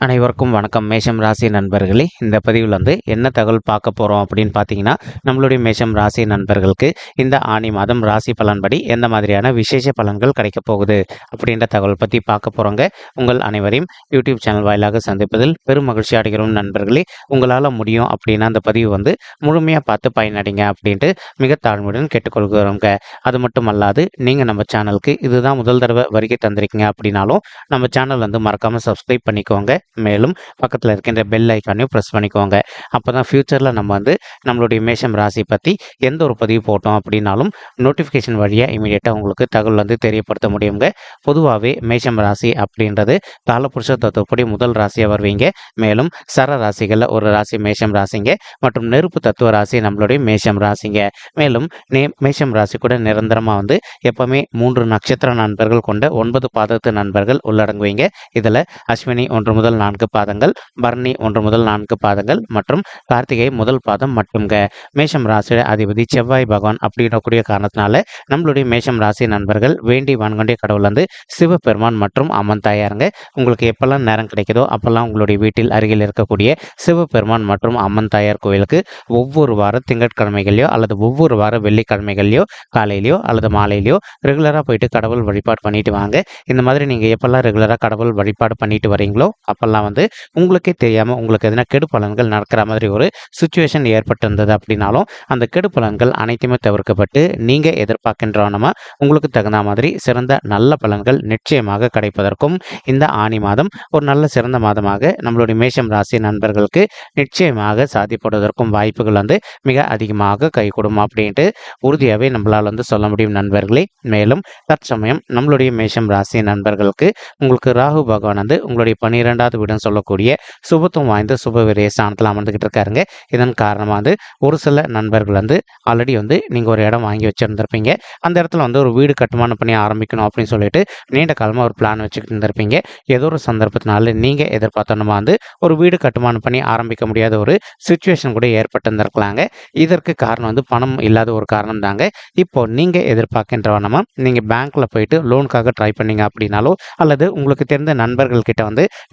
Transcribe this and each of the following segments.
அனைவருக்கும் வணக்கம். மேஷம் ராசி நண்பர்களே, இந்த பதிவில் என்ன தகவல் பார்க்க போகிறோம் அப்படின்னு பார்த்தீங்கன்னா, நம்மளுடைய மேஷம் ராசி நண்பர்களுக்கு இந்த ஆனி மாதம் ராசி பலன்படி எந்த மாதிரியான விசேஷ பலன்கள் கிடைக்க போகுது அப்படின்ற தகவல் பற்றி பார்க்க போகிறோங்க. உங்கள் அனைவரையும் யூடியூப் சேனல் வாயிலாக சந்திப்பதில் பெரும் மகிழ்ச்சி அடைகிறோம் நண்பர்களே. உங்களால் முடியும் அப்படின்னா அந்த பதிவு முழுமையாக பார்த்து பயனடைங்க அப்படின்ட்டு மிக தாழ்மையுடன் கேட்டுக்கொள்கிறோங்க. அது மட்டும் அல்லாது நீங்கள் நம்ம சேனலுக்கு இதுதான் முதல் தடவை வருகை தந்திருக்கீங்க அப்படின்னாலும் நம்ம சேனல் மறக்காமல் சப்ஸ்கிரைப் பண்ணிக்கோங்க. மேலும் பக்கத்தில் இருக்கின்ற பெல் ஐக்கானையும் ப்ரெஸ் பண்ணிக்கோங்க. அப்போ தான் ஃப்யூச்சரில் நம்ம நம்மளுடைய மேஷம் ராசி பற்றி எந்த ஒரு பதிவு போட்டோம் அப்படின்னாலும் நோட்டிஃபிகேஷன் வழியாக இமீடியட்டாக உங்களுக்கு தகவல் தெரியப்படுத்த முடியுங்க. பொதுவாகவே மேஷம் ராசி அப்படின்றது காலபுருஷ தத்துவப்படி முதல் ராசியாக வருவீங்க. மேலும் சர ராசிகளில் ஒரு ராசி மேஷம் ராசிங்க மற்றும் நெருப்பு தத்துவ ராசி நம்மளுடைய மேஷம் ராசிங்க. மேலும் மேஷம் ராசி கூட நிரந்தரமாக எப்பவுமே 3 நட்சத்திர நண்பர்கள் கொண்ட 9 பாதத்து நண்பர்கள் உள்ளடங்குவீங்க. இதில் அஸ்வினி 1 முதல் 4 பாதங்கள், பரணி 1 முதல் 4 பாதங்கள் மற்றும் கார்த்திகை முதல் பாதம் மட்டும்ங்க. மேஷம் ராசியோட அதிபதி செவ்வாய் பகவான் அப்படின்னக்கூடிய காரணத்தினால நம்மளுடைய மேஷம் ராசி நண்பர்கள் வேண்டி வான்கொண்டிய கடவுள் சிவபெருமான் மற்றும் அம்மன் தாயாருங்க. உங்களுக்கு எப்பெல்லாம் நேரம் கிடைக்குதோ அப்பெல்லாம் உங்களுடைய வீட்டில் அருகில் இருக்கக்கூடிய சிவபெருமான் மற்றும் அம்மன் தாயார் கோயிலுக்கு ஒவ்வொரு வாரம் திங்கட்கிழமைகளையோ அல்லது ஒவ்வொரு வாரம் வெள்ளிக்கிழமைகளையோ காலையிலையோ அல்லது மாலையிலையோ ரெகுலராக போயிட்டு கடவுள் வழிபாடு பண்ணிட்டு வாங்க. இந்த மாதிரி நீங்கள் எப்பெல்லாம் ரெகுலராக கடவுள் வழிபாடு பண்ணிட்டு வரீங்களோ அப்பெல்லாம் உங்களுக்கே தெரியாமல் உங்களுக்கு எதனா கெடு பலன்கள் நடக்கிற மாதிரி ஒரு சுச்சுவேஷன் ஏற்பட்டிருந்தது அப்படின்னாலும் அந்த கெடு பலன்கள் அனைத்துமே தவிர்க்கப்பட்டு நீங்கள் எதிர்பார்க்கின்றவனமா உங்களுக்கு தகுந்த மாதிரி சிறந்த நல்ல பலன்கள் நிச்சயமாக கிடைப்பதற்கும் இந்த ஆனி மாதம் ஒரு நல்ல சிறந்த மாதமாக நம்மளுடைய மேஷம் ராசி நண்பர்களுக்கு நிச்சயமாக சாதிப்படுவதற்கும் வாய்ப்புகள் மிக அதிகமாக கை கொடுமா அப்படின்ட்டு உறுதியாகவே நம்மளால் சொல்ல முடியும் நண்பர்களே. மேலும் தற்சமயம் நம்மளுடைய மேஷம் ராசி நண்பர்களுக்கு உங்களுக்கு ராகு பகவான் உங்களுடைய 12வது வீடுன்னு சொல்லக்கூடிய சுபத்துவம் வாய்ந்த சுப விரய ஸ்தானத்தில் அமர்ந்துகிட்டு இருக்காருங்க. இதன் காரணமாக ஒரு சில நண்பர்கள் ஆல்ரெடி நீங்கள் ஒரு இடம் வாங்கி வச்சுருந்துருப்பீங்க. அந்த இடத்துல ஒரு வீடு கட்டுமானம் பண்ணி ஆரம்பிக்கணும் அப்படின்னு சொல்லிட்டு நீண்ட காலமாக ஒரு பிளான் வச்சுக்கிட்டு இருந்திருப்பீங்க. ஏதோ ஒரு சந்தர்ப்பத்தினால நீங்கள் எதிர்பார்த்தோன்னா ஒரு வீடு கட்டுமானம் பண்ணி ஆரம்பிக்க முடியாத ஒரு சுச்சுவேஷன் கூட ஏற்பட்டிருந்திருக்கலாங்க. இதற்கு காரணம் பணம் இல்லாத ஒரு காரணம் தாங்க. இப்போ நீங்கள் எதிர்பார்க்கின்றவனமா நீங்கள் பேங்க்கில் போயிட்டு லோனுக்காக ட்ரை பண்ணீங்க அப்படின்னாலோ அல்லது உங்களுக்கு தெரிந்த நண்பர்கள் கிட்ட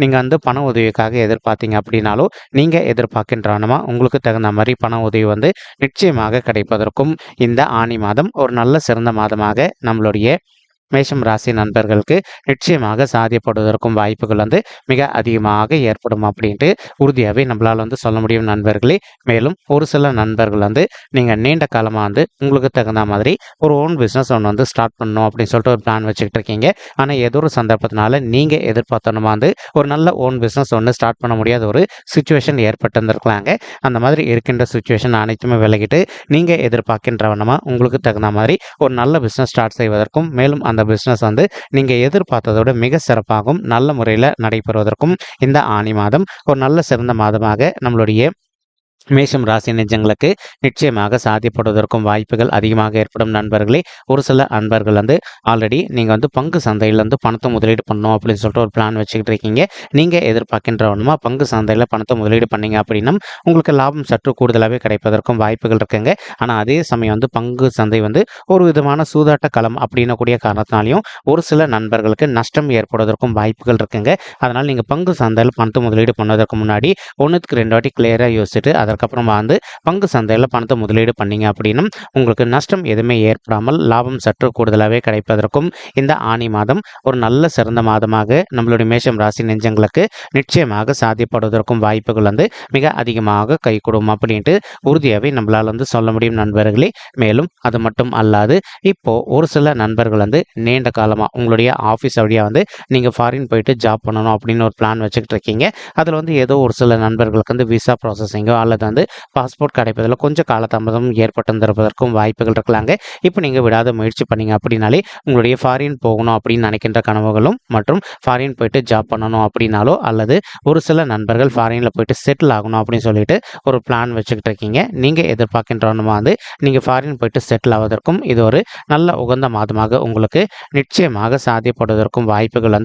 நீங்கள் பண உதவிக்காக எதிர்பார்த்தீங்க அப்படின்னாலோ நீங்கள் எதிர்பார்க்கின்றவனமா உங்களுக்கு தகுந்த மாதிரி பண உதவி நிச்சயமாக கிடைப்பதற்கும் இந்த ஆனி மாதம் ஒரு நல்ல சிறந்த மாதமாக நம்மளுடைய மேஷம் ராசி நண்பர்களுக்கு நிச்சயமாக சாத்தியப்படுவதற்கும் வாய்ப்புகள் மிக அதிகமாக ஏற்படும் அப்படின்ட்டு உறுதியாகவே நம்மளால் சொல்ல முடியும் நண்பர்களே. மேலும் ஒரு சில நண்பர்கள் நீங்கள் நீண்ட காலமாக உங்களுக்கு தகுந்த மாதிரி ஒரு ஓன் பிஸ்னஸ் ஒன்று ஸ்டார்ட் பண்ணணும் அப்படின்னு சொல்லிட்டு ஒரு பிளான் வச்சுக்கிட்டு இருக்கீங்க. ஆனால் ஏதோ ஒரு சந்தர்ப்பத்தினால நீங்கள் எதிர்பார்த்தோன்னா ஒரு நல்ல ஓன் பிஸ்னஸ் ஒன்று ஸ்டார்ட் பண்ண முடியாத ஒரு சுச்சுவேஷன் ஏற்பட்டிருந்திருக்கலாங்க. அந்த மாதிரி இருக்கின்ற சுச்சுவேஷன் அனைத்துமே விலகிட்டு நீங்கள் எதிர்பார்க்கின்றவனமா உங்களுக்கு தகுந்த மாதிரி ஒரு நல்ல பிஸ்னஸ் ஸ்டார்ட் செய்வதற்கும் மேலும் அந்த பிஸ்னஸ் நீங்கள் எதிர்பார்த்ததோட மிக சிறப்பாகவும் நல்ல முறையில் நடைபெறுவதற்கும் இந்த ஆனி மாதம் ஒரு நல்ல சிறந்த மாதமாக நம்மளுடைய மேஷம் ராசி நெஞ்சங்களுக்கு நிச்சயமாக சாத்தியப்படுவதற்கும் வாய்ப்புகள் அதிகமாக ஏற்படும் நண்பர்களே. ஒரு சில நண்பர்கள் ஆல்ரெடி நீங்கள் பங்கு சந்தையில் பணத்தை முதலீடு பண்ணணும் அப்படின்னு சொல்லிட்டு ஒரு பிளான் வச்சுக்கிட்டு இருக்கீங்க. நீங்கள் எதிர்பார்க்கின்றவனுமா பங்கு சந்தையில் பணத்தை முதலீடு பண்ணீங்க அப்படின்னா உங்களுக்கு லாபம் சற்று கூடுதலாகவே கிடைப்பதற்கும் வாய்ப்புகள் இருக்குங்க. ஆனால் அதே சமயம் பங்கு சந்தை ஒரு விதமான சூதாட்ட களம் அப்படின்னக்கூடிய காரணத்தினாலையும் ஒரு சில நண்பர்களுக்கு நஷ்டம் ஏற்படுவதற்கும் வாய்ப்புகள் இருக்குங்க. அதனால் நீங்கள் பங்கு சந்தையில் பணத்தை முதலீடு பண்ணதற்கு முன்னாடி 1க்கு 2 வாட்டி கிளியராக யோசிச்சுட்டு அதுக்கப்புறமா பங்கு சந்தையில் பணத்தை முதலீடு பண்ணீங்க அப்படின்னா உங்களுக்கு நஷ்டம் எதுவுமே ஏற்படாமல் லாபம் சற்று கூடுதலாகவே கிடைப்பதற்கும் இந்த ஆனி மாதம் ஒரு நல்ல சிறந்த மாதமாக நம்மளுடைய மேஷம் ராசி நெஞ்சங்களுக்கு நிச்சயமாக சாத்தியப்படுவதற்கும் வாய்ப்புகள் மிக அதிகமாக கை கொடுக்கும் அப்படின்ட்டு உறுதியாகவே நம்மளால் சொல்ல முடியும் நண்பர்களே. மேலும் அது மட்டும் அல்லாது இப்போ ஒரு சில நண்பர்கள் நீண்ட காலமாக உங்களுடைய ஆஃபீஸ் வழியாக நீங்கள் ஃபாரின் போயிட்டு ஜாப் பண்ணணும் அப்படின்னு ஒரு பிளான் வச்சுக்கிட்டு இருக்கீங்க. அதில் ஏதோ ஒரு சில நண்பர்களுக்கு விசா ப்ராசஸிங்கோ அல்லது பாஸ்போர்ட் கிடைப்பதில் கொஞ்சம் காலதாமதம் ஏற்பட்டிருப்பதற்கும் வாய்ப்புகள் இருக்கலாங்க. இப்போ நீங்கள் விடாத முயற்சி பண்ணீங்க அப்படின்னாலே உங்களுடைய ஃபாரின் போகணும் அப்படின்னு நினைக்கின்ற கனவுகளும் மற்றும் ஃபாரின் போயிட்டு ஜாப் பண்ணணும் அப்படின்னாலோ அல்லது ஒரு சில நண்பர்கள் ஃபாரினில் போயிட்டு செட்டில் ஆகணும் அப்படின்னு சொல்லிட்டு ஒரு பிளான் வச்சுக்கிட்டு இருக்கீங்க. நீங்கள் எதிர்பார்க்கின்றவனுமா நீங்கள் ஃபாரின் போயிட்டு செட்டில் ஆவதற்கும் இது ஒரு நல்ல உகந்த மாதமாக உங்களுக்கு நிச்சயமாக சாத்தியப்படுவதற்கும் வாய்ப்புகள்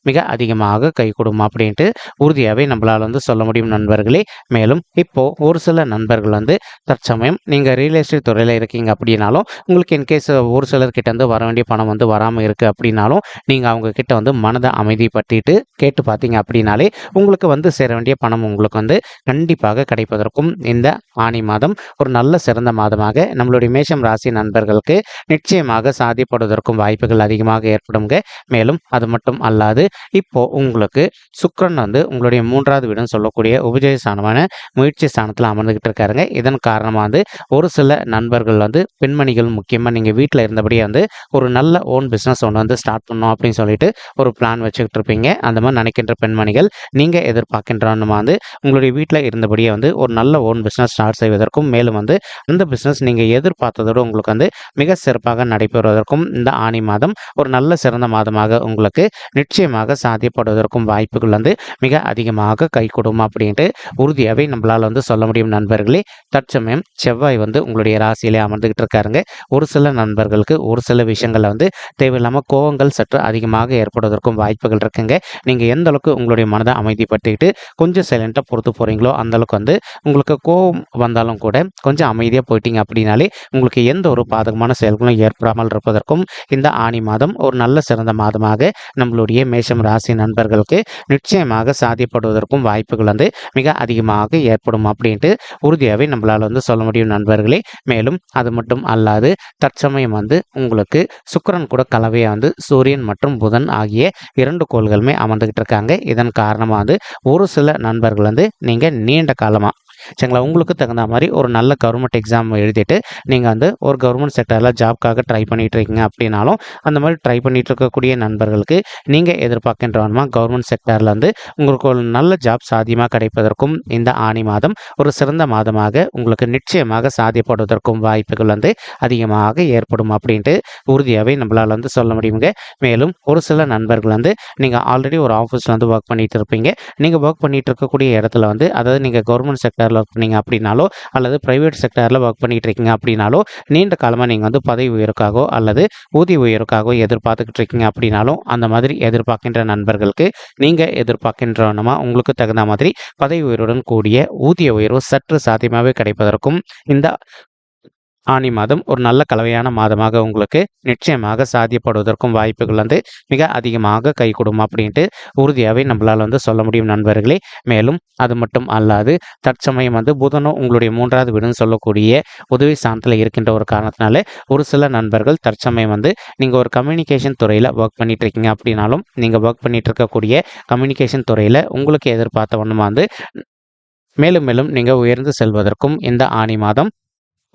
மிக அதிகமாக கை கொடுமா அப்படின்ட்டு உறுதியாகவே நம்மளால் சொல்ல முடியும் நண்பர்களே. மேலும் இப்போ ஒரு ஒரு சில நண்பர்கள் வந்து தற்சமயம் நீங்கள் ரியல் எஸ்டேட் துறையில் இருக்கீங்க அப்படின்னாலும் உங்களுக்கு இன்கேஸ் ஒரு சிலர்கிட்ட வந்து வர வேண்டிய பணம் வந்து வராமல் இருக்குது அப்படின்னாலும் நீங்கள் அவங்க கிட்ட வந்து மனதை அமைதிப்படுத்திட்டு கேட்டு பார்த்தீங்க அப்படின்னாலே உங்களுக்கு வந்து சேர வேண்டிய பணம் உங்களுக்கு வந்து கண்டிப்பாக கிடைப்பதற்கும் இந்த ஆனி மாதம் ஒரு நல்ல சிறந்த மாதமாக நம்மளுடைய மேஷம் ராசி நண்பர்களுக்கு நிச்சயமாக சாத்தியப்படுவதற்கும் வாய்ப்புகள் அதிகமாக ஏற்படுங்க. மேலும் அது மட்டும் அல்லாது இப்போ உங்களுக்கு சுக்கிரன் வந்து உங்களுடைய மூன்றாவது வீடுன்னு சொல்லக்கூடிய உபஜய ஸ்தானமான முயற்சி ஸ்தானத்தில் அமர்ந்துகிட்டு இருக்காருங்க. இதன் காரணமாக வந்து ஒரு சில நண்பர்கள் வந்து பெண்மணிகள் முக்கியமாக நீங்கள் வீட்டில் இருந்தபடியே வந்து ஒரு நல்ல ஓன் பிஸ்னஸ் ஒன்று வந்து ஸ்டார்ட் பண்ணணும் அப்படின்னு சொல்லிட்டு ஒரு பிளான் வச்சுக்கிட்டு இருப்பீங்க. அந்த மாதிரி நினைக்கின்ற பெண்மணிகள் நீங்கள் எதிர்பார்க்கின்றமா வந்து உங்களுடைய வீட்டில் இருந்தபடியே வந்து ஒரு நல்ல ஓன் பிஸ்னஸ் ஸ்டார்ட் செய்வதற்கும் மேலும் வந்து அந்த பிஸ்னஸ் நீங்கள் எதிர்பார்த்ததோடு உங்களுக்கு வந்து மிக சிறப்பாக நடைபெறுவதற்கும் இந்த ஆனி மாதம் ஒரு நல்ல சிறந்த மாதமாக உங்களுக்கு நிச்சயமாக சாத்தியப்படுவதற்கும் வாய்ப்புகள் வந்து மிக அதிகமாக கை கொடுக்கும் அப்படின்ட்டு உறுதியாகவே நம்மளால் வந்து சொல்ல முடியும் நண்பர்களே. தற்சமயம் செவ்வாய் வந்து உங்களுடைய ராசியிலே அமர்ந்துகிட்டு இருக்காருங்க. ஒரு சில நண்பர்களுக்கு ஒரு சில விஷயங்களில் வந்து தேவையில்லாமல் கோவங்கள் சற்று அதிகமாக ஏற்படுவதற்கும் வாய்ப்புகள் இருக்குங்க. நீங்கள் எந்த அளவுக்கு உங்களுடைய மனதை அமைதிப்படுத்திக்கிட்டு கொஞ்சம் சைலண்ட்டாக பொறுத்து போகிறீங்களோ அந்தளவுக்கு வந்து உங்களுக்கு கோவம் வந்தாலும் கூட கொஞ்சம் அமைதியாக போயிட்டீங்க அப்படின்னாலே உங்களுக்கு எந்த ஒரு பாதகமான செயல்களும் ஏற்படாமல் இருப்பதற்கும் இந்த ஆனி மாதம் ஒரு நல்ல சிறந்த மாதமாக நம்மளுடைய மேஷம் ராசி நண்பர்களுக்கு நிச்சயமாக சாத்தியப்படுவதற்கும் வாய்ப்புகள் வந்து மிக அதிகமாக ஏற்படும் அப்படின்ட்டு உறுதியாகவே நம்மளால் வந்து சொல்ல முடியும் நண்பர்களே. மேலும் அது மட்டும் அல்லாது தற்சமயம் வந்து உங்களுக்கு சுக்கிரன் கூட கலவையாக வந்து சூரியன் மற்றும் புதன் ஆகிய 2 கோள்களுமே அமர்ந்துகிட்டு இருக்காங்க. இதன் காரணமாக வந்து ஒரு சில நண்பர்கள் வந்து நீங்கள் நீண்ட காலமாக சரிங்களா உங்களுக்கு தகுந்த மாதிரி ஒரு நல்ல கவர்மெண்ட் எக்ஸாம் எழுதிட்டு நீங்கள் வந்து ஒரு கவர்மெண்ட் செக்டரில் ஜாப்க்காக ட்ரை பண்ணிகிட்டு இருக்கீங்க அப்படின்னாலும் அந்த மாதிரி ட்ரை பண்ணிகிட்டு இருக்கக்கூடிய நண்பர்களுக்கு நீங்கள் எதிர்பார்க்கின்றவனமா கவர்மெண்ட் செக்டரில் வந்து உங்களுக்கு ஒரு நல்ல ஜாப் சாத்தியமாக கிடைப்பதற்கும் இந்த ஆனி மாதம் ஒரு சிறந்த மாதமாக உங்களுக்கு நிச்சயமாக சாத்தியப்படுவதற்கும் வாய்ப்புகள் வந்து அதிகமாக ஏற்படும் அப்படின்ட்டு உறுதியாகவே நம்மளால் வந்து சொல்ல முடியுங்க. மேலும் ஒரு சில நண்பர்கள் வந்து நீங்கள் ஆல்ரெடி ஒரு ஆஃபீஸில் வந்து ஒர்க் பண்ணிகிட்டு இருப்பீங்க. நீங்கள் ஒர்க் பண்ணிகிட்டு இருக்கக்கூடிய இடத்துல வந்து அதாவது நீங்கள் கவர்மெண்ட் செக்டரில் ஒர்க் பண்ணீங்க அப்படின்னாலோ அல்லது பிரைவேட் செக்டரில் ஒர்க் பண்ணிட்டு இருக்கீங்க அப்படின்னாலோ நீண்ட காலமாக நீங்கள் வந்து பதவி உயர்வுக்காகவோ அல்லது ஊதிய உயர்வுக்காகவோ எதிர்பார்த்துக்கிட்டு இருக்கீங்க அப்படின்னாலும் அந்த மாதிரி எதிர்பார்க்கின்ற நண்பர்களுக்கு நீங்கள் எதிர்பார்க்கின்றனமா உங்களுக்கு தகுந்த மாதிரி பதவி உயர்வுடன் கூடிய ஊதிய உயர்வு சற்று சாத்தியமாகவே கிடைப்பதற்கும் இந்த ஆனி மாதம் ஒரு நல்ல கலவையான மாதமாக உங்களுக்கு நிச்சயமாக சாத்தியப்படுவதற்கும் வாய்ப்புகள் வந்து மிக அதிகமாக கை கொடுக்கும் அப்படின்ட்டு உறுதியாகவே நம்மளால் வந்து சொல்ல முடியும் நண்பர்களே. மேலும் அது மட்டும் அல்லாது தற்சமயம் வந்து புதனும் உங்களுடைய மூன்றாவது வீடுன்னு சொல்லக்கூடிய உதவி ஸ்தானத்தில் இருக்கின்ற ஒரு காரணத்தினால ஒரு சில நண்பர்கள் தற்சமயம் வந்து நீங்கள் ஒரு கம்யூனிகேஷன் துறையில் ஒர்க் பண்ணிட்டு இருக்கீங்க அப்படின்னாலும் நீங்கள் ஒர்க் பண்ணிட்டு இருக்கக்கூடிய கம்யூனிகேஷன் துறையில் உங்களுக்கு எதிர்பார்த்த ஒன்றுமா வந்து மேலும் மேலும் நீங்கள் உயர்ந்து செல்வதற்கும் இந்த ஆனி மாதம்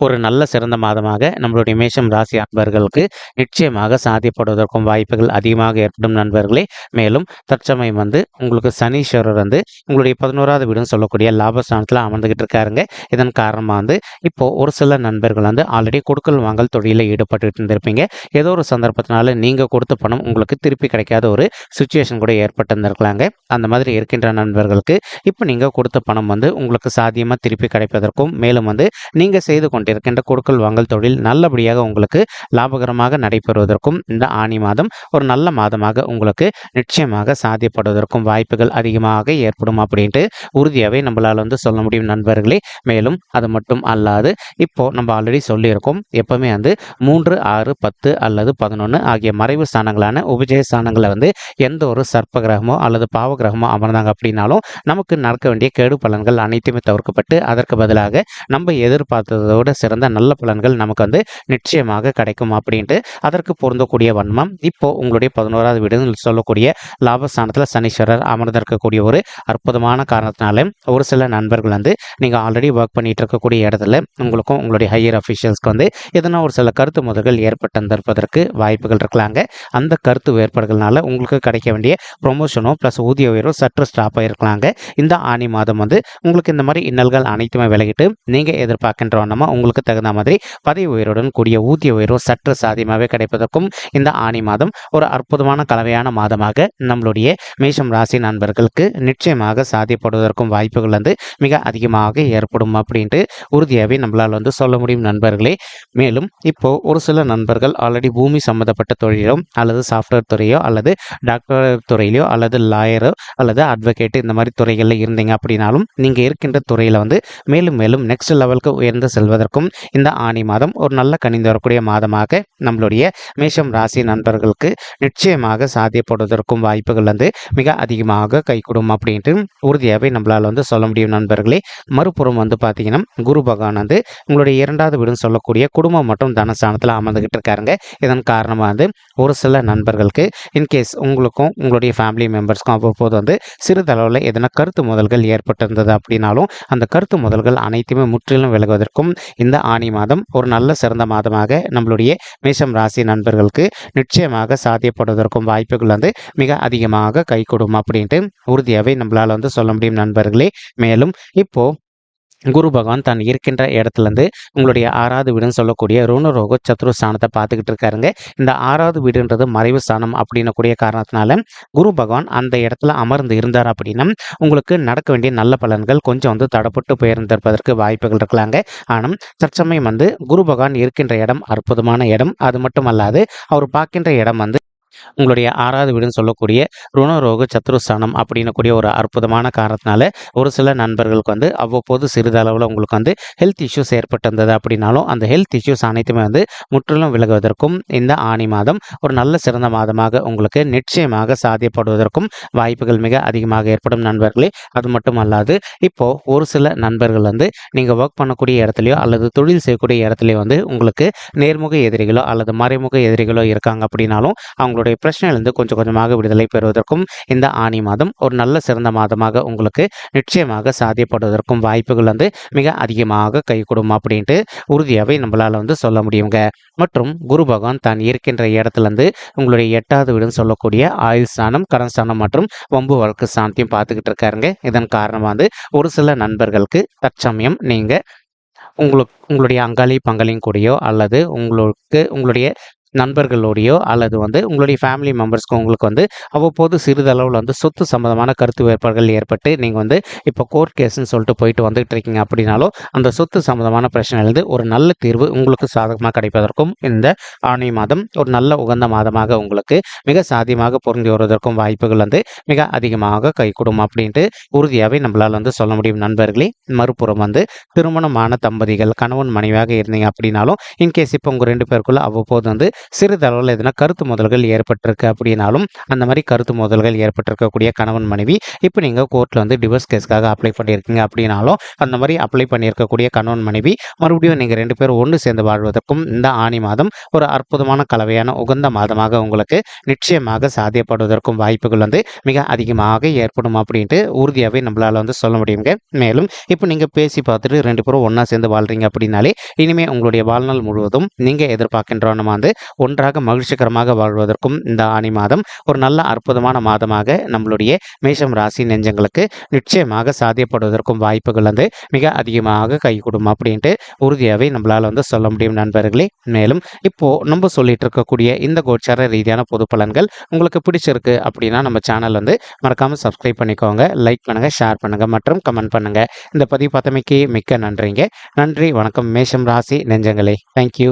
ஒரு நல்ல சிறந்த மாதமாக நம்மளுடைய மேஷம் ராசி அன்பர்களுக்கு நிச்சயமாக சாத்தியப்படுவதற்கும் வாய்ப்புகள் அதிகமாக ஏற்படும் நண்பர்களே. மேலும் தற்சமயம் வந்து உங்களுக்கு சனீஸ்வரர் வந்து உங்களுடைய 11வது வீடுன்னு சொல்லக்கூடிய லாபஸ்தானத்தில் அமர்ந்துகிட்டு இருக்காருங்க. இதன் காரணமாக வந்து இப்போ ஒரு சில நண்பர்கள் வந்து ஆல்ரெடி கொடுக்கல் வாங்கல் தொழிலில் ஈடுபட்டு இருந்திருப்பீங்க. ஏதோ ஒரு சந்தர்ப்பத்தினால நீங்கள் கொடுத்த பணம் உங்களுக்கு திருப்பி கிடைக்காத ஒரு சுச்சுவேஷன் கூட ஏற்பட்டு இருந்திருக்கலாங்க. அந்த மாதிரி இருக்கின்ற நண்பர்களுக்கு இப்போ நீங்கள் கொடுத்த பணம் வந்து உங்களுக்கு சாத்தியமாக திருப்பி கிடைப்பதற்கும் மேலும் வந்து நீங்கள் செய்து கொண்டிருக்கின்ற கொடுக்கல் வாங்கல் தொழில் நல்லபடியாக உங்களுக்கு லாபகரமாக நடைபெறுவதற்கும் இந்த ஆனி மாதம் ஒரு நல்ல மாதமாக உங்களுக்கு நிச்சயமாக சாத்தியப்படுவதற்கும் வாய்ப்புகள் அதிகமாக ஏற்படும் அப்படின்ட்டு உறுதியாகவே நம்மளால் வந்து சொல்ல முடியும் நண்பர்களே. மேலும் அது மட்டும் அல்லாது இப்போ நம்ம ஆல்ரெடி சொல்லியிருக்கோம் எப்பவுமே வந்து 3, 6, 10 அல்லது 11 ஆகிய மறைவு ஸ்தானங்களான உபஜய ஸ்தானங்களை வந்து எந்த ஒரு சர்ப்ப கிரகமோ அல்லது பாவ கிரகமோ அமர்ந்தாங்க அப்படின்னாலும் நமக்கு நடக்க வேண்டிய கேடு பலன்கள் அனைத்துமே தவிர்க்கப்பட்டு அதற்கு பதிலாக நம்ம எதிர்பார்த்ததோட சிறந்த நல்ல பலன்கள் நமக்கு வந்து நிச்சயமாக கிடைக்கும் அப்படின்ட்டு அதற்கு பொருந்தக்கூடிய வன்மம் இப்போ உங்களுடைய 11வது வீடுன்னு சொல்லக்கூடிய லாபஸ்தானத்தில் சனீஸ்வரர் அமர்ந்திருக்கக்கூடிய ஒரு அற்புதமான காரணத்தினால ஒரு சில நண்பர்கள் வந்து நீங்கள் ஆல்ரெடி ஒர்க் பண்ணிட்டு இருக்கக்கூடிய இடத்துல உங்களுக்கும் உங்களுடைய ஹையர் அஃபிஷியல்ஸ்க்கு வந்து எதனா ஒரு சில கருத்து முதல்கள் ஏற்பட்டிருப்பதற்கு வாய்ப்புகள் இருக்கலாங்க. அந்த கருத்து வேறுபாடுகள்னால உங்களுக்கு கிடைக்க வேண்டிய ப்ரொமோஷனோ ப்ளஸ் ஊதிய உயர்வோ சற்று ஸ்டாப் ஆகிருக்கலாங்க. இந்த ஆனி மாதம் வந்து உங்களுக்கு இந்த மாதிரி இன்னல்கள் அனைத்துமே விலகிட்டு நீங்கள் எதிர்பார்க்கின்ற வண்ணமாக உங்களுக்கு தகுந்த மாதிரி பதவி உயர்வுடன் கூடிய ஊதிய உயர்வு சற்று சாத்தியமாகவே கிடைப்பதற்கும் இந்த ஆணி மாதம் ஒரு அற்புதமான கலவையான மாதமாக நம்மளுடைய மேஷம் ராசி நண்பர்களுக்கு நிச்சயமாக சாத்தியப்படுவதற்கும் வாய்ப்புகள் வந்து மிக அதிகமாக ஏற்படும் அப்படின்ட்டு உறுதியாகவே நம்மளால் வந்து சொல்ல முடியும் நண்பர்களே. மேலும் இப்போ ஒரு சில நண்பர்கள் ஆல்ரெடி பூமி சம்மந்தப்பட்ட தொழிலோ அல்லது சாஃப்ட்வேர் துறையோ அல்லது டாக்டர் துறையிலையோ அல்லது லாயரோ அல்லது அட்வொகேட் இந்த மாதிரி துறைகளில் இருந்தீங்க அப்படின்னாலும் நீங்கள் இருக்கின்ற துறையில் வந்து மேலும் மேலும் நெக்ஸ்ட் லெவலுக்கு உயர்ந்து செல்வதற்கும் இந்த ஆணி மாதம் ஒரு நல்ல கனிந்து வரக்கூடிய மாதமாக நம்மளுடைய மேஷம் ராசி நண்பர்களுக்கு நிச்சயமாக சாத்தியப்படுவதற்கும் வாய்ப்புகள் வந்து மிக அதிகமாக கைகூடும் அப்படின்ட்டு உறுதியாகவே நம்மளால் வந்து சொல்ல முடியும் நண்பர்களே. மறுபுறம் வந்து பார்த்தீங்கன்னா குரு பகவான் வந்து உங்களுடைய இரண்டாவது வீடுன்னு சொல்லக்கூடிய குடும்பம் மற்றும் தனஸ்தானத்தில் அமர்ந்துகிட்டு இருக்காருங்க. இதன் காரணமாக வந்து ஒரு சில நண்பர்களுக்கு இன்கேஸ் உங்களுக்கும் உங்களுடைய ஃபேமிலி மெம்பர்ஸ்க்கும் அவ்வப்போது வந்து சிறிதளவில் எதனா கருத்து மோதல்கள் ஏற்பட்டிருந்தது அப்படின்னாலும் அந்த கருத்து மோதல்கள் அனைத்துமே முற்றிலும் விலகுவதற்கும் இந்த ஆணி மாதம் ஒரு நல்ல சிறந்த மாதமாக நம்மளுடைய மேஷம் ராசி நண்பர்களுக்கு நிச்சயமாக சாத்தியப்படுவதற்கும் வாய்ப்புகள் வந்து மிக அதிகமாக கைகூடும் அப்படின்ட்டு உறுதியாகவே நம்மளால் வந்து சொல்ல முடியும் நண்பர்களே. மேலும் இப்போ குரு பகவான் தான் இருக்கின்ற இடத்துலேருந்து உங்களுடைய ஆறாவது வீடுன்னு சொல்லக்கூடிய ருணரோக சத்ரு ஸ்தானத்தை பார்த்துக்கிட்டு இருக்காருங்க. இந்த ஆறாவது வீடுன்றது மறைவு ஸ்தானம் அப்படின்னக்கூடிய காரணத்தினால குரு பகவான் அந்த இடத்துல அமர்ந்து இருந்தார் அப்படின்னா உங்களுக்கு நடக்க வேண்டிய நல்ல பலன்கள் கொஞ்சம் வந்து தடப்பட்டு போயிருந்திருப்பதற்கு வாய்ப்புகள் இருக்கலாங்க. ஆனால் தற்சமயம் வந்து குரு பகவான் இருக்கின்ற இடம் அற்புதமான இடம். அது மட்டும் அல்லாது அவர் பார்க்கின்ற இடம் வந்து உங்களுடைய ஆறாவது வீடுன்னு சொல்லக்கூடிய ருணரோக சத்ருஸ்தானம் அப்படின்னக்கூடிய ஒரு அற்புதமான காரணத்தினால ஒரு சில நண்பர்களுக்கு வந்து அவ்வப்போது சிறிதளவில் உங்களுக்கு வந்து ஹெல்த் இஷ்யூஸ் ஏற்பட்டிருந்தது அப்படின்னாலும் அந்த ஹெல்த் இஷ்யூஸ் அனைத்துமே வந்து முற்றிலும் விலகுவதற்கும் இந்த ஆணி மாதம் ஒரு நல்ல சிறந்த மாதமாக உங்களுக்கு நிச்சயமாக சாத்தியப்படுவதற்கும் வாய்ப்புகள் மிக அதிகமாக ஏற்படும் நண்பர்களே. அது மட்டும் அல்லாது இப்போ ஒரு சில நண்பர்கள் வந்து நீங்கள் ஒர்க் பண்ணக்கூடிய இடத்துலையோ அல்லது தொழில் செய்யக்கூடிய இடத்துலையோ வந்து உங்களுக்கு நேர்முக எதிரிகளோ அல்லது மறைமுக எதிரிகளோ இருக்காங்க அப்படின்னாலும் அவங்களுடைய பிரச்சனையிலிருந்து கொஞ்சம் கொஞ்சமாக விடுதலை பெறுவதற்கும் இந்த ஆணி மாதம் ஒரு நல்ல சிறந்த மாதமாக உங்களுக்கு நிச்சயமாக சாத்தியப்படுவதற்கும் வாய்ப்புகள் வந்து மிக அதிகமாக கைகூடும் அப்படின்ட்டு உறுதியாகவே நம்மளால் வந்து சொல்ல முடியுங்க. மற்றும் குரு பகவான் தான் இருக்கின்ற இடத்துலேருந்து உங்களுடைய எட்டாவது வீடுன்னு சொல்லக்கூடிய ஆயுள் ஸ்தானம், கடன் ஸ்தானம் மற்றும் வம்பு வழக்கு ஸ்தானத்தையும் பார்த்துக்கிட்டு இருக்காருங்க. இதன் காரணமாக வந்து ஒரு சில நண்பர்களுக்கு தற்சமயம் நீங்கள் உங்களுடைய அங்காளி பங்காளியும் கூடயோ அல்லது உங்களுடைய நண்பர்களோடையோ அல்லது வந்து உங்களுடைய ஃபேமிலி மெம்பர்ஸ்க்கு உங்களுக்கு வந்து அவ்வப்போது சிறிதளவில் வந்து சொத்து சம்மந்தமான கருத்து வேறுபாடுகள் ஏற்பட்டு நீங்கள் வந்து இப்போ கோர்ட் கேஸ்ன்னு சொல்லிட்டு போயிட்டு வந்துட்டு இருக்கீங்க அப்படின்னாலும் அந்த சொத்து சம்மந்தமான பிரச்சனையிலிருந்து ஒரு நல்ல தீர்வு உங்களுக்கு சாதகமாக கிடைப்பதற்கும் இந்த ஆணி மாதம் ஒரு நல்ல உகந்த மாதமாக உங்களுக்கு மிக சாத்தியமாக பொருந்தி வருவதற்கும் வாய்ப்புகள் வந்து மிக அதிகமாக கைகூடும் அப்படின்ட்டு உறுதியாகவே நம்மளால் வந்து சொல்ல முடியும் நண்பர்களே. மறுபுறம் வந்து திருமணமான தம்பதிகள் கணவன் மனைவியாக இருந்தீங்க அப்படின்னாலும் இன்கேஸ் இப்போ உங்கள் ரெண்டு பேருக்குள்ள அவ்வப்போது வந்து சிறிதளவில் எதனா கருத்து மோதல்கள் ஏற்பட்டிருக்கு அப்படின்னாலும் அந்த மாதிரி கருத்து மோதல்கள் ஏற்பட்டிருக்கக்கூடிய கணவன் மனைவி இப்போ நீங்கள் கோர்ட்டில் வந்து டிவோர்ஸ் கேஸ்க்காக அப்ளை பண்ணியிருக்கீங்க அப்படின்னாலும் அந்த மாதிரி அப்ளை பண்ணியிருக்கக்கூடிய கணவன் மனைவி மறுபடியும் நீங்கள் ரெண்டு பேரும் ஒன்று சேர்ந்து வாழ்வதற்கும் இந்த ஆணி மாதம் ஒரு அற்புதமான கலவையான உகந்த மாதமாக உங்களுக்கு நிச்சயமாக சாத்தியப்படுவதற்கும் வாய்ப்புகள் வந்து மிக அதிகமாக ஏற்படும் அப்படின்ட்டு உறுதியாகவே நம்மளால் வந்து சொல்ல முடியுங்க. மேலும் இப்போ நீங்கள் பேசி பார்த்துட்டு ரெண்டு பேரும் ஒன்றா சேர்ந்து வாழ்றீங்க அப்படின்னாலே இனிமேல் உங்களுடைய வாழ்நாள் முழுவதும் நீங்கள் எதிர்பார்க்கின்ற நம்ம வந்து ஒன்றாக மகிழ்ச்சிகரமாக வாழ்வதற்கும் இந்த ஆணி மாதம் ஒரு நல்ல அற்புதமான மாதமாக நம்மளுடைய மேஷம் ராசி நெஞ்சங்களுக்கு நிச்சயமாக சாத்தியப்படுவதற்கும் வாய்ப்புகள் வந்து மிக அதிகமாக கைகூடும் அப்படின்ட்டு உறுதியாகவே நம்மளால் வந்து சொல்ல முடியும் நண்பர்களே. மேலும் இப்போ நம்ம சொல்லிட்டு இருக்கக்கூடிய இந்த கோச்சார ரீதியான பொது பலன்கள் உங்களுக்கு பிடிச்சிருக்கு அப்படின்னா நம்ம சேனல் வந்து மறக்காம சப்ஸ்கிரைப் பண்ணிக்கோங்க, லைக் பண்ணுங்க, ஷேர் பண்ணுங்க மற்றும் கமெண்ட் பண்ணுங்க. இந்த பதிவு பார்த்தமைக்கு மிக்க நன்றிங்க. நன்றி, வணக்கம் மேஷம் ராசி நெஞ்சங்களே. தேங்க்யூ.